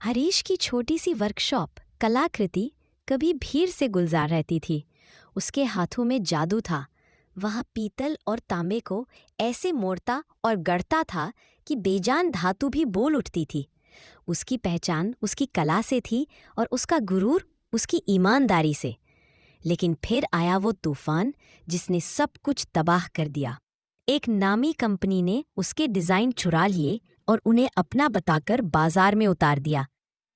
हरीश की छोटी सी वर्कशॉप कलाकृति कभी भीड़ से गुलजार रहती थी। उसके हाथों में जादू था। वह पीतल और तांबे को ऐसे मोड़ता और गढ़ता था कि बेजान धातु भी बोल उठती थी। उसकी पहचान उसकी कला से थी और उसका गुरूर उसकी ईमानदारी से। लेकिन फिर आया वो तूफान जिसने सब कुछ तबाह कर दिया। एक नामी कंपनी ने उसके डिज़ाइन चुरा लिए और उन्हें अपना बताकर बाजार में उतार दिया।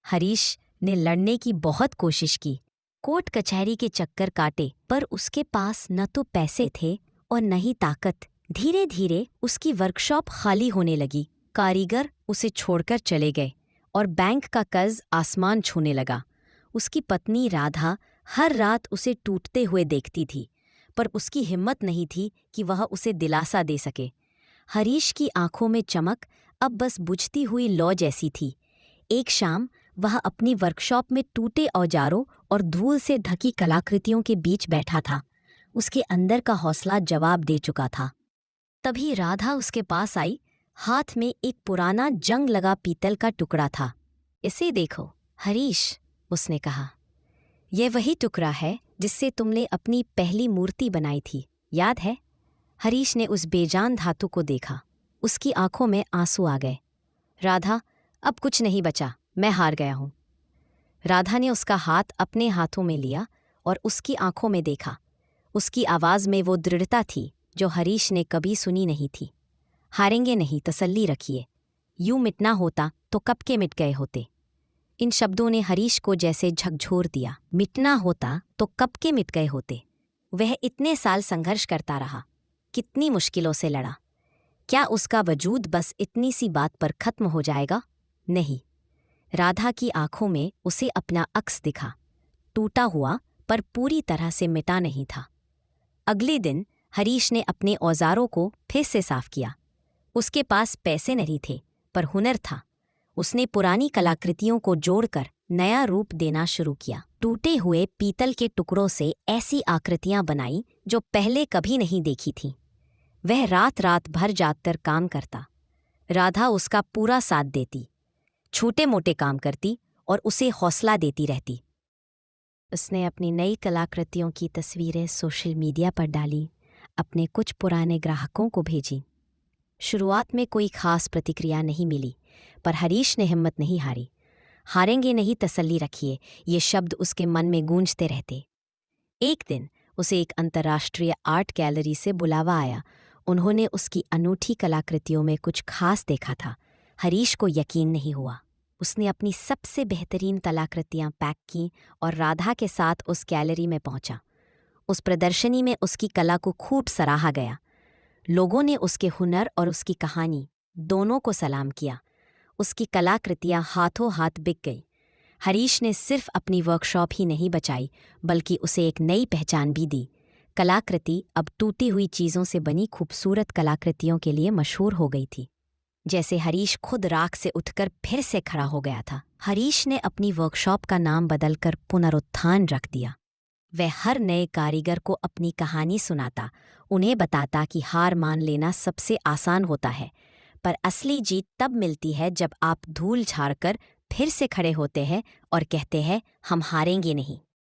हरीश ने लड़ने की बहुत कोशिश की, कोर्ट कचहरी के चक्कर काटे, पर उसके पास न तो पैसे थे और न ही ताकत। धीरे धीरे उसकी वर्कशॉप खाली होने लगी। कारीगर उसे छोड़कर चले गए और बैंक का कर्ज आसमान छूने लगा। उसकी पत्नी राधा हर रात उसे टूटते हुए देखती थी, पर उसकी हिम्मत नहीं थी कि वह उसे दिलासा दे सके। हरीश की आंखों में चमक अब बस बुझती हुई लौ जैसी थी। एक शाम वह अपनी वर्कशॉप में टूटे औजारों और धूल से ढकी कलाकृतियों के बीच बैठा था। उसके अंदर का हौसला जवाब दे चुका था। तभी राधा उसके पास आई। हाथ में एक पुराना जंग लगा पीतल का टुकड़ा था। इसे देखो हरीश, उसने कहा, यह वही टुकड़ा है जिससे तुमने अपनी पहली मूर्ति बनाई थी, याद है? हरीश ने उस बेजान धातु को देखा। उसकी आंखों में आंसू आ गए। राधा, अब कुछ नहीं बचा, मैं हार गया हूं। राधा ने उसका हाथ अपने हाथों में लिया और उसकी आंखों में देखा। उसकी आवाज़ में वो दृढ़ता थी जो हरीश ने कभी सुनी नहीं थी। हारेंगे नहीं, तसल्ली रखिए। यूं मिटना होता तो कब के मिट गए होते। इन शब्दों ने हरीश को जैसे झकझोर दिया। मिटना होता तो कब के मिट गए होते। वह इतने साल संघर्ष करता रहा, कितनी मुश्किलों से लड़ा। क्या उसका वजूद बस इतनी सी बात पर खत्म हो जाएगा? नहीं। राधा की आंखों में उसे अपना अक्स दिखा, टूटा हुआ पर पूरी तरह से मिटा नहीं था। अगले दिन हरीश ने अपने औजारों को फिर से साफ किया। उसके पास पैसे नहीं थे, पर हुनर था। उसने पुरानी कलाकृतियों को जोड़कर नया रूप देना शुरू किया। टूटे हुए पीतल के टुकड़ों से ऐसी आकृतियां बनाई जो पहले कभी नहीं देखी थीं। वह रात रात भर जागकर काम करता। राधा उसका पूरा साथ देती, छोटे मोटे काम करती और उसे हौसला देती रहती। उसने अपनी नई कलाकृतियों की तस्वीरें सोशल मीडिया पर डाली, अपने कुछ पुराने ग्राहकों को भेजी। शुरुआत में कोई खास प्रतिक्रिया नहीं मिली, पर हरीश ने हिम्मत नहीं हारी। हारेंगे नहीं, तसल्ली रखिए, ये शब्द उसके मन में गूंजते रहते। एक दिन उसे एक अंतर्राष्ट्रीय आर्ट गैलरी से बुलावा आया। उन्होंने उसकी अनूठी कलाकृतियों में कुछ खास देखा था। हरीश को यकीन नहीं हुआ। उसने अपनी सबसे बेहतरीन कलाकृतियां पैक की और राधा के साथ उस गैलरी में पहुंचा। उस प्रदर्शनी में उसकी कला को खूब सराहा गया। लोगों ने उसके हुनर और उसकी कहानी दोनों को सलाम किया। उसकी कलाकृतियां हाथों हाथ बिक गई। हरीश ने सिर्फ अपनी वर्कशॉप ही नहीं बचाई, बल्कि उसे एक नई पहचान भी दी। कलाकृति अब टूटी हुई चीज़ों से बनी खूबसूरत कलाकृतियों के लिए मशहूर हो गई थी। जैसे हरीश खुद राख से उठकर फिर से खड़ा हो गया था। हरीश ने अपनी वर्कशॉप का नाम बदलकर पुनरुत्थान रख दिया। वह हर नए कारीगर को अपनी कहानी सुनाता, उन्हें बताता कि हार मान लेना सबसे आसान होता है, पर असली जीत तब मिलती है जब आप धूल झाड़कर फिर से खड़े होते हैं और कहते हैं, हम हारेंगे नहीं।